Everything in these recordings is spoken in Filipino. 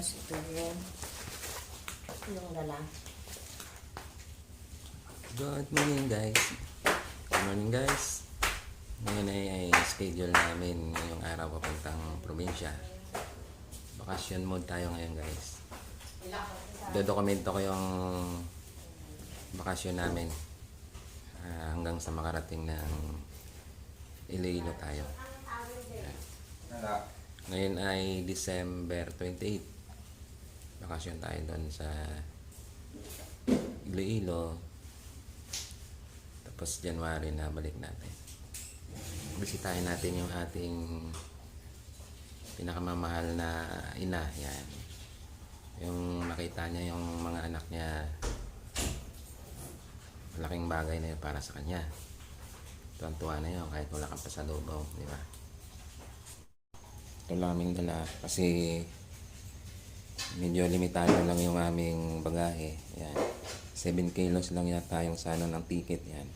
Tapos ito yung dala. Good morning guys. Good morning guys. Ngayon ay schedule namin ngayong araw papuntang probinsya. Vacation mode tayo ngayon guys. Dodokumento ko yung bakasyon namin hanggang sa makarating ng Iloilo tayo. Ngayon ay December 28. Bakasyon tayo doon sa Iloilo. Tapos January na balik natin. Bisitahin natin yung ating pinakamamahal na ina. Yan. Yung nakita niya yung mga anak niya, malaking bagay na yun para sa kanya. Tuwan-tuwa na yun kahit wala kang pasalubong, di ba? Ito lang aming dala kasi medyo limitado lang yung aming bagahe. Yan. 7 kilos lang yata yung sana ng ticket. Yan.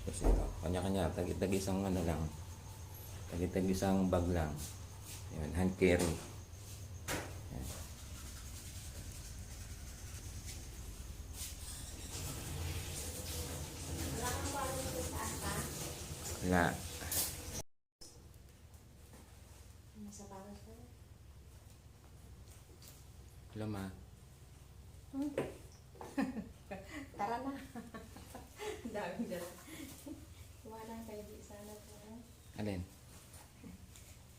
Tapos ito, kanya-kanya, tagi-tagi isang ano lang. Tagi-tagi isang bag lang. Yan, hand carry. Yan. Wala. Hello, ma. Tara na. Daming dala. Walang kayo di sana po. Alin?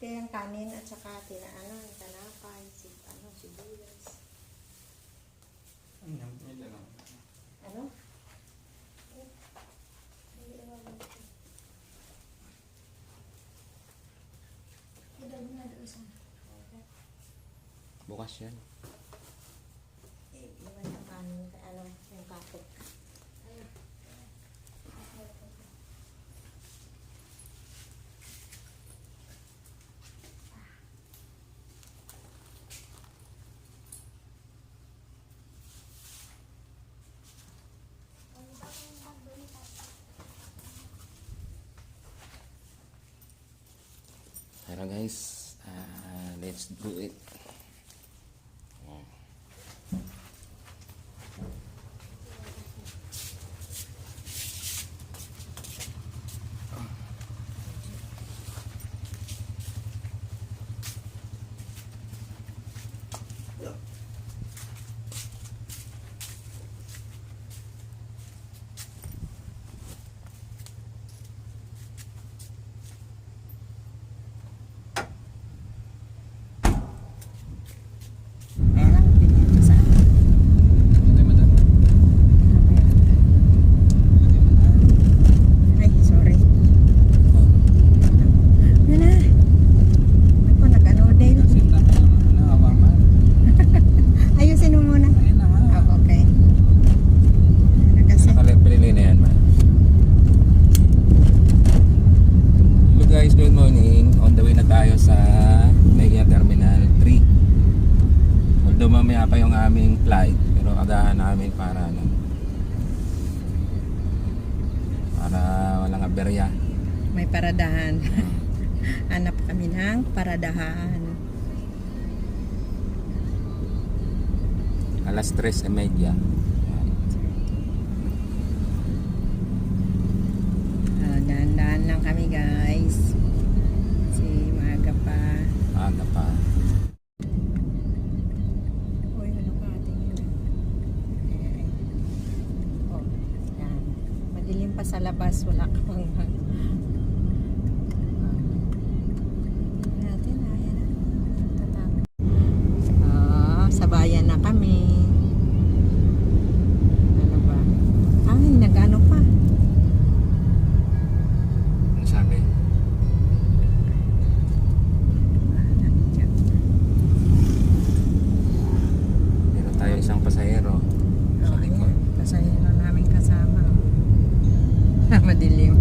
Ito yung kanin at saka yung talapay, sibuyas. Ano? Bukas yan. Iwan yung kanin, yung kapot. Tara guys, let's do it. Mamaya pa yung aming flight, pero agahan namin para walang aberya. May paradahan. Hanap kami ng paradahan. Alas 3:30. Dahan-dahan lang kami guys. Kasi maaga pa. Maaga pa. Sa labas wala kang natin sa bayan na kami. Ano ba? Ay, nag-ano pa? Ano sabi? Meron tayo isang pasahero sa likod. Pasahero namin kasama. Madilim.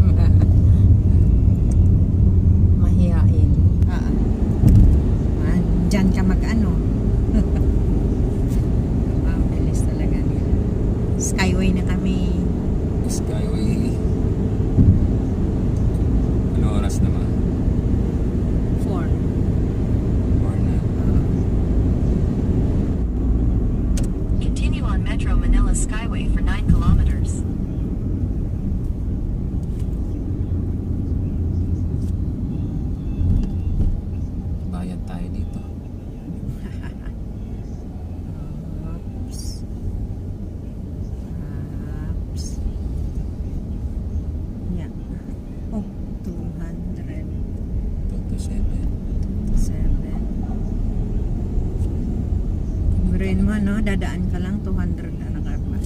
dadaan ka lang, 200 na nakarpa.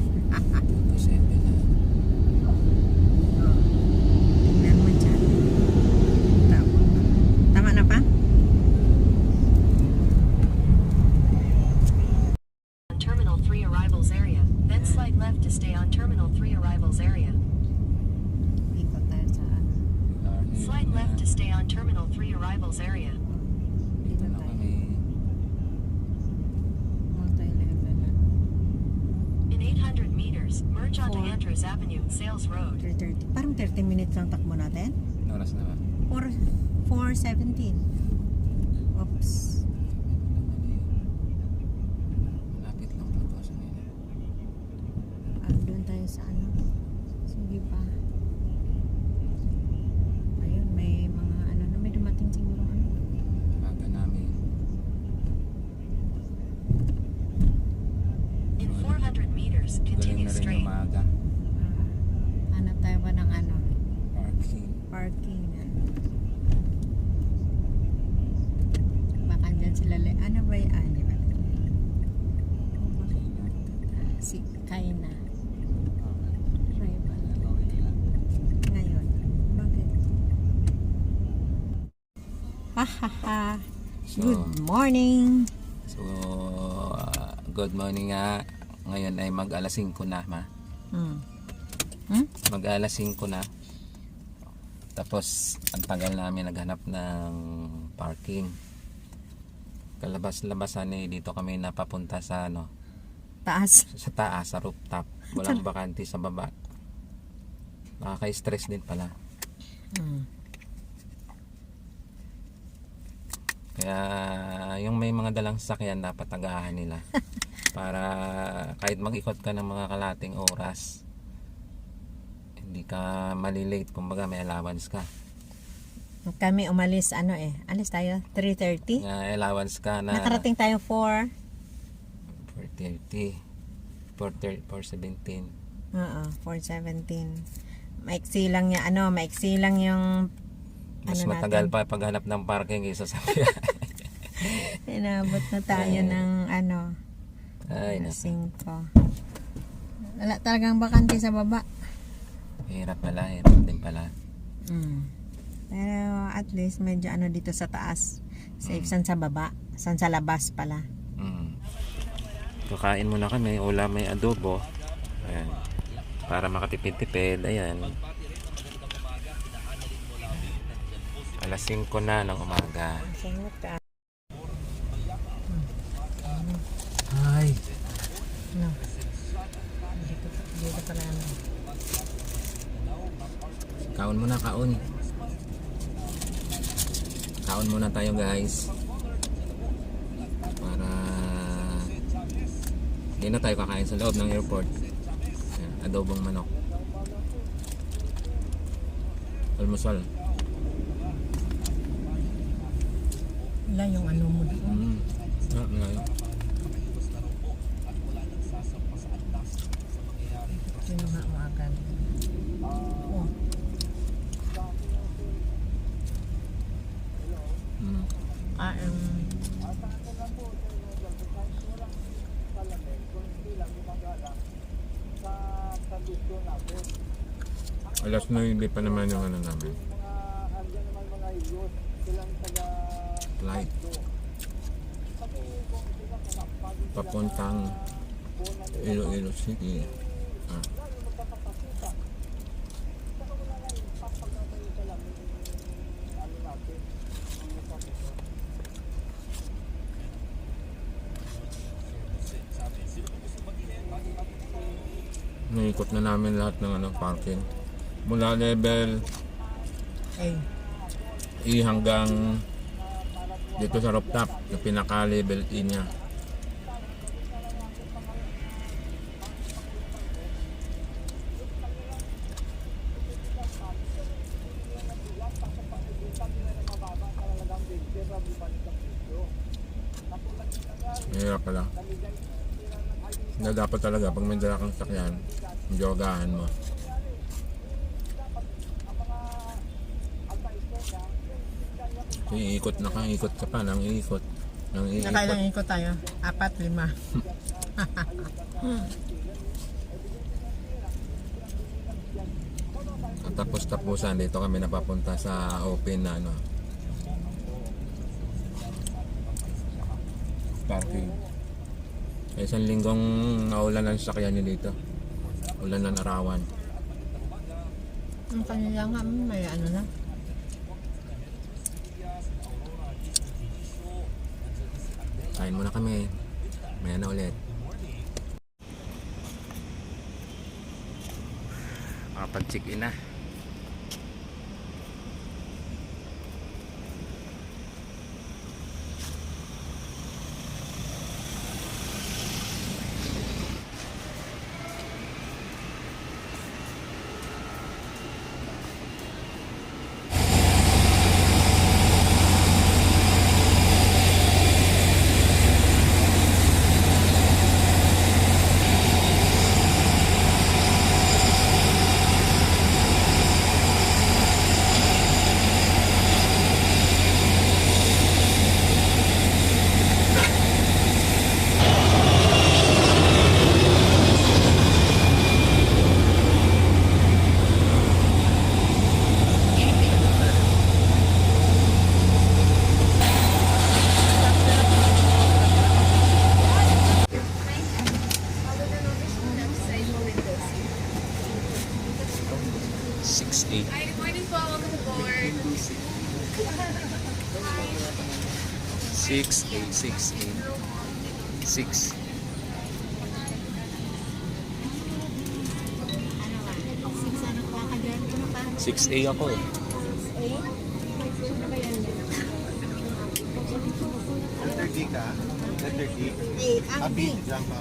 Posible na. Oh. Tingnan mo dyan. Tama na pa? On Terminal 3 arrivals area, then slide left to stay on Terminal 3 arrivals area. Ikot tayo sa ano. Slide left to stay on Terminal 3 arrivals area. Dito Ikot na tayo. kami. Multi-level. In 800 meters, merge onto Four. Andrews Avenue, Sales Road. 3:30. Parang 30 minutes lang takbo natin. Ano oras na ba? 4:17. Oops. Lapit lang pa to sa nila. Doon tayo sa ano. Sige pa. Ayun, may mga ano na may dumating siguro ano. Tawagan namin. In 400 meters, Galing continue na rin straight. umaga. Hanap tayo pa ng ano. Parking. Parking. Baka dyan sila ano ba yan? Di ba? Si Kaina. Rival. Ngayon. Bakit? Hahaha. So, Good morning. So, good morning nga. Ngayon ay mag-alas 5 na, ma. Hmm. Mag-alas 5 na. Tapos, ang tagal namin naghanap ng parking. Kalabas-labasan eh, dito kami napapunta sa ano, Taas. sa taas, sa rooftop. Walang bakante sa baba. Nakaka-stress din pala. Hmm. Kaya yung may mga dalang sasakyan dapat tagahan nila. Para kahit mag-ikot ka ng mga kalating oras, hindi ka malilate, kumbaga may allowance ka. Kami umalis alis tayo 3:30. May allowance ka na Nakarating tayo 4. 4:30, 4:17. Oo, 4:17. Maiksi lang niya maiksi lang yung Mas ano matagal natin. pa paghanap ng parking kaysa sa biyahe. Inabot na tayo ng Ay, nako. 5. Wala talagang bakante sa baba. Hirap din pala. Pero at least medyo dito sa taas. Safe san sa baba, san sa labas pala. Kakain muna kami, ulam may adobo. Ayan. Para makatipid-tipid, ayan. Alas 5 na ng umaga. Singot ka. Ay, No. Dito pala kaon muna, kaon. Kaon muna tayo, guys. Para hindi na tayo kakain sa loob ng airport. Ayan, adobong manok. Almusal. Wala yung mo doon. Kinuha mo agad. Oh. Alas 9 pa naman yung namin. Flight. Papuntang Iloilo City. Naikot na namin lahat ng parking. Mula level E hanggang dito sa rooftop, yung pinaka level E niya. Mahirap pala. Na dapat talaga pag may dala kang sakyan, jogahan mo. Iikot ka pa, nang iikot. Nakailang ikot tayo? 4, 5. Tapos-tapusan dito kami napapunta sa open na ano, parking. Isang linggong naulan ang sakyan nyo dito. Ulan ng arawan. Ang kanila nga, may ano na. Kain muna kami. Maya na ulit. Makapag-check-in na. Hi, good morning po. Welcome aboard. 6 6A ako eh. Letter D ka? Letter D? Ang B. Diyan ka.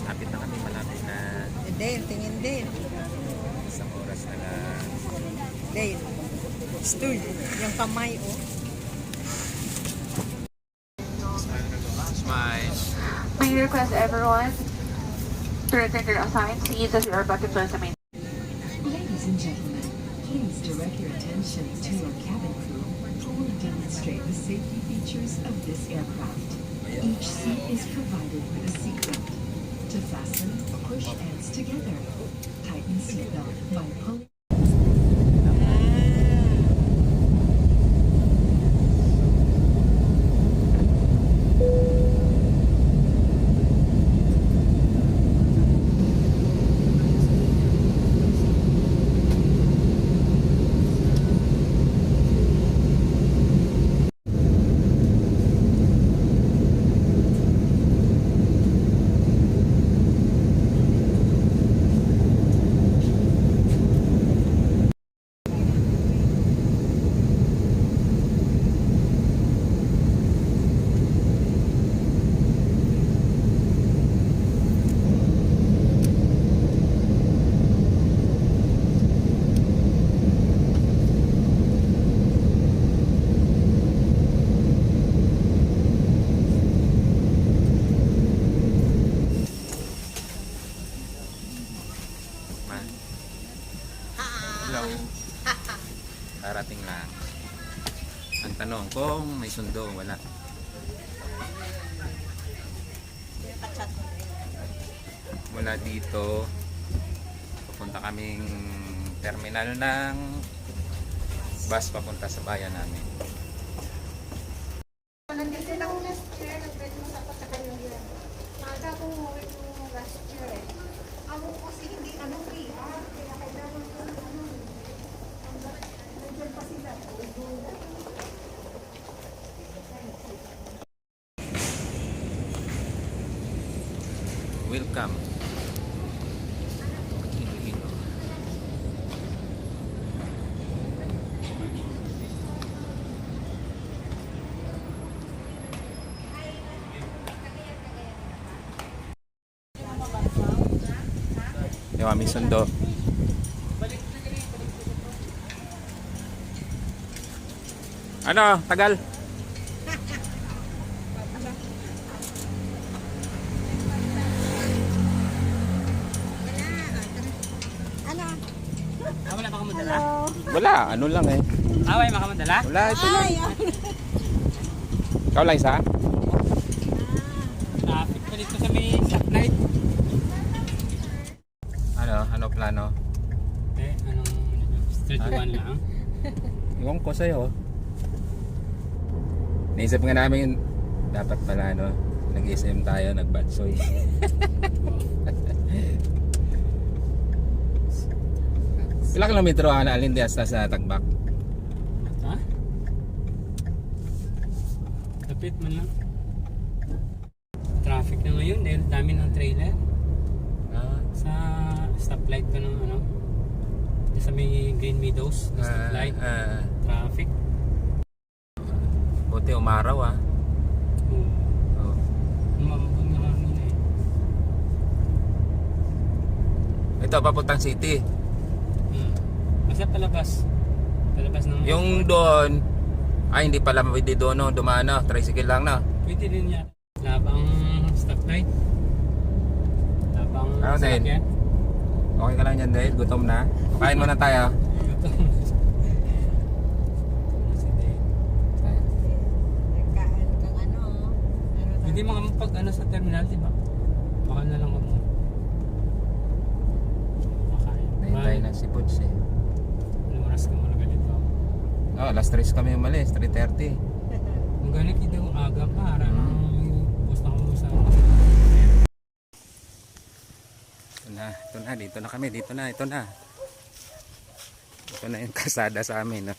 Malapit na kami, malapit na. Dale, tingin Dale. Isang oras na lang. Dale. Stool. Yung kamay, oh. Smile. May request everyone to return to their assigned seats as we are about to close the main. Ladies and gentlemen, please direct your attention to your cabin crew who will demonstrate the safety features of this aircraft. Each seat is provided with a seatbelt. To fasten, push ends together. Tighten seatbelt by pulling. Hello. Karating lang. Ang tanong kung may sundo, wala. Mula dito, pupunta kaming terminal ng bus papunta sa bayan namin. Welcome. Iloilo. Yung aming sundo. Ano? Tagal? Wala, ano lang eh. Away, makamadala? Wala, ito lang. Ikaw lang isa? Traffic pa dito sa may stoplight. Ano plano? Anong street 1 lang? Iwan ko sa'yo. Naisip nga namin, dapat pala nag-SM tayo, nag-batsoy. Ilang kilometro na Alin hasta sa Tagbak? Ha? Lapit man lang. Traffic na ngayon dahil dami ng trailer. Sa stoplight ko ng sa may Green Meadows na stoplight. Traffic. Buti umaraw ah. Oh. Mamabag na kami na Ito, papuntang city. Basta palabas. Palabas ng... Yung doon, hindi pala pwede doon, no? Dumaan na, tricycle lang na. Pwede rin yan. Labang stoplight. Labang Ano din? sasakyan. Okay ka lang yan dahil, gutom na. Kain muna tayo. Nagkaan kang ano. Hindi mga pag sa terminal, di ba? Baka na lang ako. Makain. Nahintay na si Puts eh. Anong oras ka muna ganito? Alas 3 kami umalis, 3:30. Kung ganit ito aga para bus na ako sa Ito na, dito na kami, ito na. Ito na yung kasada sa amin, no?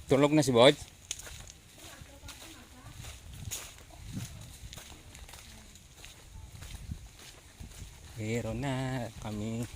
Tulog na si Bod? Pero na kami.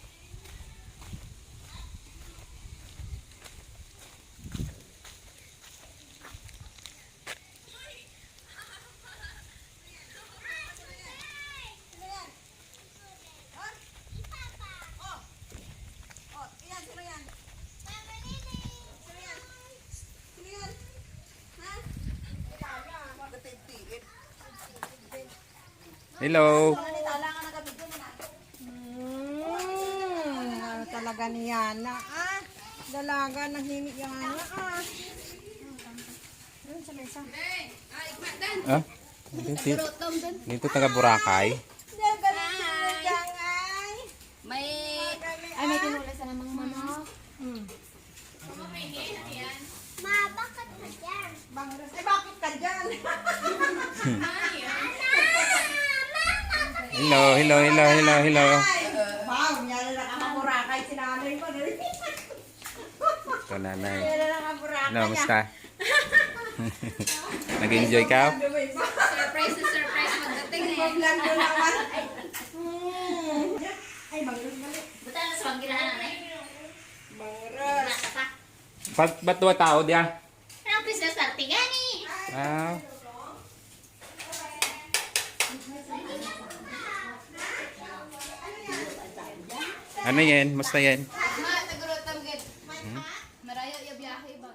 Hello. Ano talaga ni Yana dalaga nahimik yung Yana sa mesa. Dito taga Boracay. May tinulas na namang manok. Ma, bakit ka dyan? Bakit ka dyan? Hello. Wow, yan na nakamurakay si nanay mo. Ito nanay. Yan na nakamurakay. Ano, musta? Nag-enjoy ka? Surprise magdating eh. Vlog mo naman. Ay, Buta na sa panggirahan na eh. Bangros. Ba't dua tao diya? Anong Christmas party gani? Ano yan? Musta yan? Ma, tagurutam gid. Marayo ya biyahe ba?